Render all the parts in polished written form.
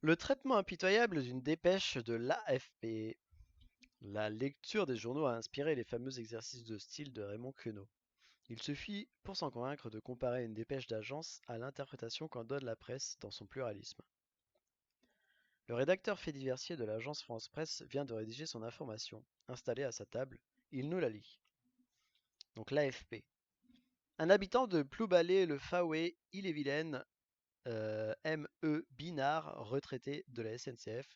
Le traitement impitoyable d'une dépêche de l'AFP. La lecture des journaux a inspiré les fameux exercices de style de Raymond Queneau. Il suffit, pour s'en convaincre, de comparer une dépêche d'agence à l'interprétation qu'en donne la presse dans son pluralisme. Le rédacteur fait diversier de l'agence France Presse vient de rédiger son information. Installé à sa table, il nous la lit. Donc l'AFP. Un habitant de Ploubalé-le-Faoué, Ille-et-Vilaine, M.E. Binard, retraité de la SNCF,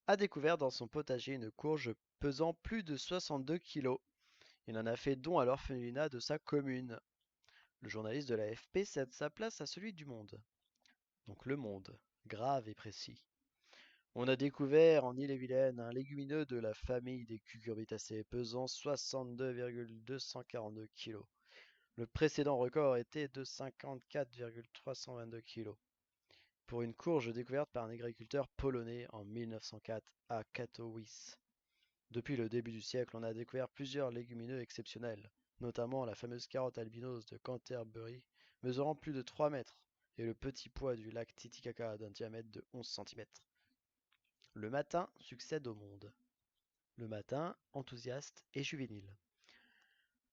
a découvert dans son potager une courge pesant plus de 62 kilos. Il en a fait don à l'orphelinat de sa commune. Le journaliste de l'AFP cède sa place à celui du Monde. Donc Le Monde, grave et précis. On a découvert en Ille-et-Vilaine un légumineux de la famille des cucurbitacées pesant 62,242 kg. Le précédent record était de 54,322 kg pour une courge découverte par un agriculteur polonais en 1904 à Katowice. Depuis le début du siècle, on a découvert plusieurs légumineux exceptionnels, notamment la fameuse carotte albinos de Canterbury, mesurant plus de 3 mètres, et le petit pois du lac Titicaca d'un diamètre de 11 cm. Le matin succède au monde. Le matin, enthousiaste et juvénile.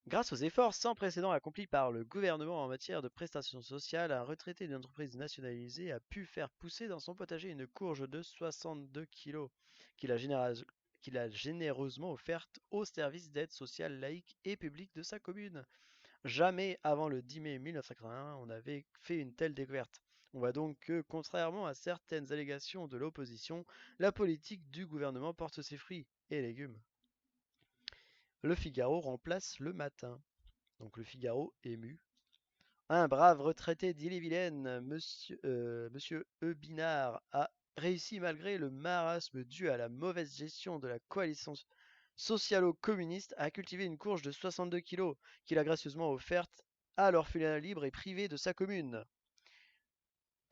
Grâce aux efforts sans précédent accomplis par le gouvernement en matière de prestations sociales, un retraité d'une entreprise nationalisée a pu faire pousser dans son potager une courge de 62 kg qu'il a généreusement offerte au service d'aide sociale laïque et publique de sa commune. Jamais avant le 10 mai 1981 on avait fait une telle découverte. On voit donc que, contrairement à certaines allégations de l'opposition, la politique du gouvernement porte ses fruits et légumes. Le Figaro remplace le Matin. Donc le Figaro ému. Un brave retraité d'Ille-et-Vilaine, monsieur E. Binard, a réussi malgré le marasme dû à la mauvaise gestion de la coalition socialo-communiste à cultiver une courge de 62 kilos qu'il a gracieusement offerte à l'orphelinat libre et privé de sa commune.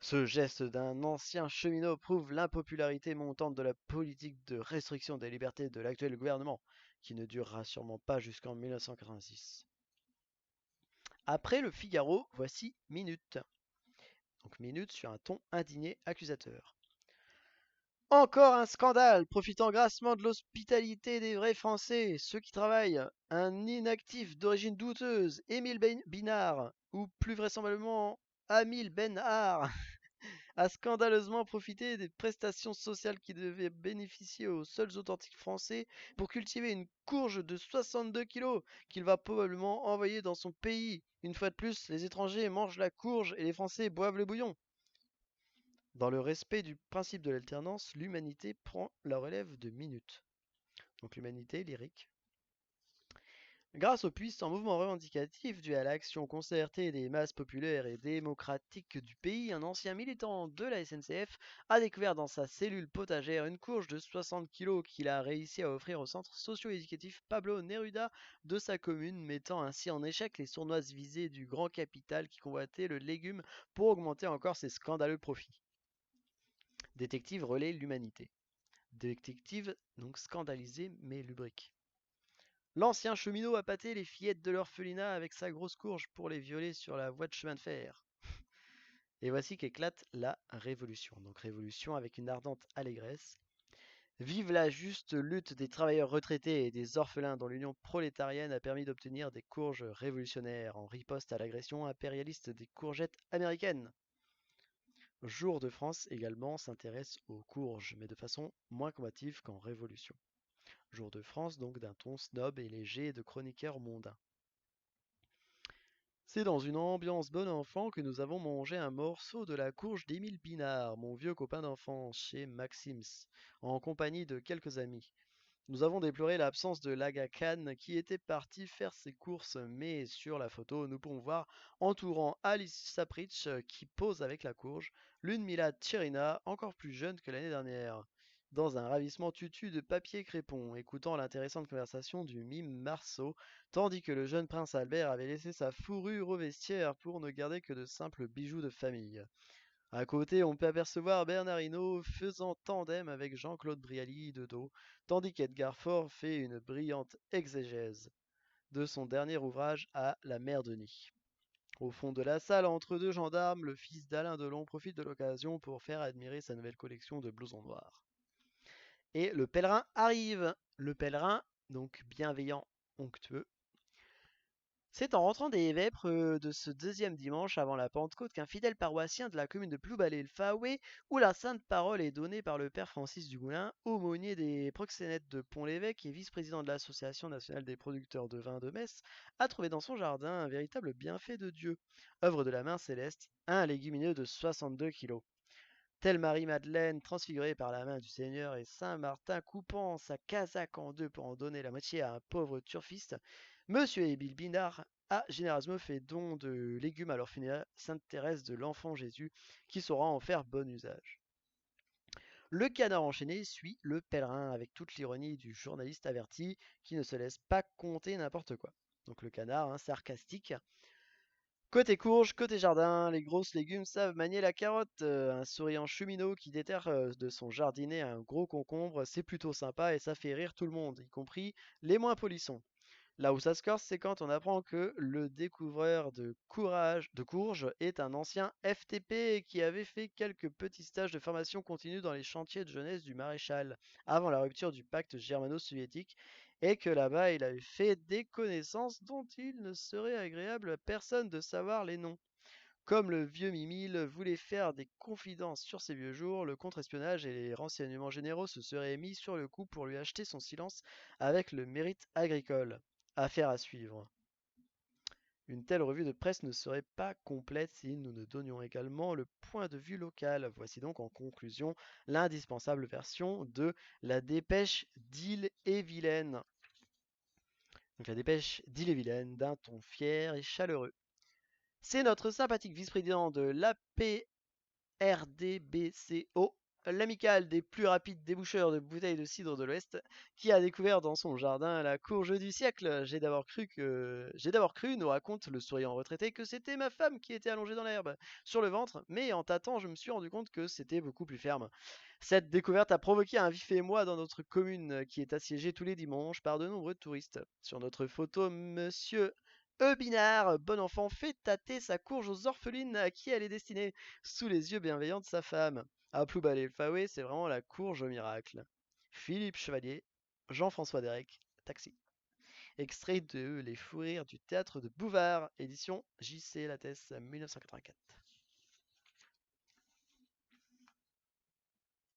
Ce geste d'un ancien cheminot prouve l'impopularité montante de la politique de restriction des libertés de l'actuel gouvernement, qui ne durera sûrement pas jusqu'en 1986. Après le Figaro, voici Minute. Donc Minute sur un ton indigné accusateur. Encore un scandale, profitant grassement de l'hospitalité des vrais Français, ceux qui travaillent. Un inactif d'origine douteuse, Émile Binard, ou plus vraisemblablement Amil Benhar, a scandaleusement profité des prestations sociales qui devaient bénéficier aux seuls authentiques français pour cultiver une courge de 62 kilos qu'il va probablement envoyer dans son pays. Une fois de plus, les étrangers mangent la courge et les Français boivent le bouillon. Dans le respect du principe de l'alternance, l'humanité prend la relève de Minute. Donc l'humanité lyrique. Grâce au puissant mouvement revendicatif dû à l'action concertée des masses populaires et démocratiques du pays, un ancien militant de la SNCF a découvert dans sa cellule potagère une courge de 60 kilos qu'il a réussi à offrir au centre socio-éducatif Pablo Neruda de sa commune, mettant ainsi en échec les sournoises visées du grand capital qui convoitait le légume pour augmenter encore ses scandaleux profits. Détective relaie l'humanité. Détective donc scandalisé mais lubrique. L'ancien cheminot a pâté les fillettes de l'orphelinat avec sa grosse courge pour les violer sur la voie de chemin de fer. Et voici qu'éclate la révolution. Donc révolution avec une ardente allégresse. Vive la juste lutte des travailleurs retraités et des orphelins dont l'union prolétarienne a permis d'obtenir des courges révolutionnaires en riposte à l'agression impérialiste des courgettes américaines. Jour de France également s'intéresse aux courges, mais de façon moins combative qu'en Révolution. Jour de France donc d'un ton snob et léger de chroniqueur mondain. C'est dans une ambiance bon enfant que nous avons mangé un morceau de la courge d'Émile Pinard, mon vieux copain d'enfance, chez Maxims, en compagnie de quelques amis. Nous avons déploré l'absence de l'Aga Khan qui était parti faire ses courses, mais sur la photo, nous pouvons voir, entourant Alice Sapritch qui pose avec la courge, Lunmila Tcherina, encore plus jeune que l'année dernière, dans un ravissement tutu de papier crépon, écoutant l'intéressante conversation du mime Marceau, tandis que le jeune prince Albert avait laissé sa fourrure au vestiaire pour ne garder que de simples bijoux de famille. À côté, on peut apercevoir Bernard Hinault faisant tandem avec Jean-Claude Brialy de dos, tandis qu'Edgar Faure fait une brillante exégèse de son dernier ouvrage à La Mère Denis. Au fond de la salle, entre deux gendarmes, le fils d'Alain Delon profite de l'occasion pour faire admirer sa nouvelle collection de blousons noirs. Et le pèlerin arrive. Le pèlerin, donc bienveillant, onctueux. C'est en rentrant des vêpres de ce deuxième dimanche avant la Pentecôte qu'un fidèle paroissien de la commune de Ploubalé-le-Faoué, où la sainte parole est donnée par le père Francis Dumoulin, aumônier des proxénètes de Pont-l'Évêque et vice-président de l'Association nationale des producteurs de vin de Metz, a trouvé dans son jardin un véritable bienfait de Dieu, œuvre de la main céleste, un légumineux de 62 kilos. Telle Marie-Madeleine, transfigurée par la main du Seigneur, et Saint Martin coupant sa casaque en deux pour en donner la moitié à un pauvre turfiste, Monsieur Émile Binard a généreusement fait don de légumes à l'orphelinat Sainte Thérèse de l'Enfant Jésus, qui saura en faire bon usage. Le canard enchaîné suit le pèlerin avec toute l'ironie du journaliste averti qui ne se laisse pas compter n'importe quoi. Donc le canard, sarcastique, côté courge, côté jardin, les grosses légumes savent manier la carotte. Un souriant cheminot qui déterre de son jardinet un gros concombre, c'est plutôt sympa et ça fait rire tout le monde, y compris les moins polissons. Là où ça se corse, c'est quand on apprend que le découvreur de courge est un ancien FTP qui avait fait quelques petits stages de formation continue dans les chantiers de jeunesse du maréchal avant la rupture du pacte germano-soviétique et que là-bas il avait fait des connaissances dont il ne serait agréable à personne de savoir les noms. Comme le vieux Mimile voulait faire des confidences sur ses vieux jours, le contre-espionnage et les renseignements généraux se seraient mis sur le coup pour lui acheter son silence avec le mérite agricole. Affaire à suivre. Une telle revue de presse ne serait pas complète si nous ne donnions également le point de vue local. Voici donc en conclusion l'indispensable version de la dépêche d'Ille-et-Vilaine. Donc la dépêche d'Ille-et-Vilaine d'un ton fier et chaleureux. C'est notre sympathique vice-président de l'APRDBCO, l'amicale des plus rapides déboucheurs de bouteilles de cidre de l'Ouest, qui a découvert dans son jardin la courge du siècle. J'ai d'abord cru, nous raconte le souriant retraité, que c'était ma femme qui était allongée dans l'herbe, sur le ventre, mais en tâtant, je me suis rendu compte que c'était beaucoup plus ferme. Cette découverte a provoqué un vif émoi dans notre commune, qui est assiégée tous les dimanches par de nombreux touristes. Sur notre photo, monsieur Eubinard, bon enfant, fait tâter sa courge aux orphelines à qui elle est destinée, sous les yeux bienveillants de sa femme. À Ploubalé le Faoué, c'est vraiment la courge au miracle. Philippe Chevalier, Jean-François Derek, Taxi. Extrait de Les fous rires du théâtre de Bouvard, édition JC Lattès 1984.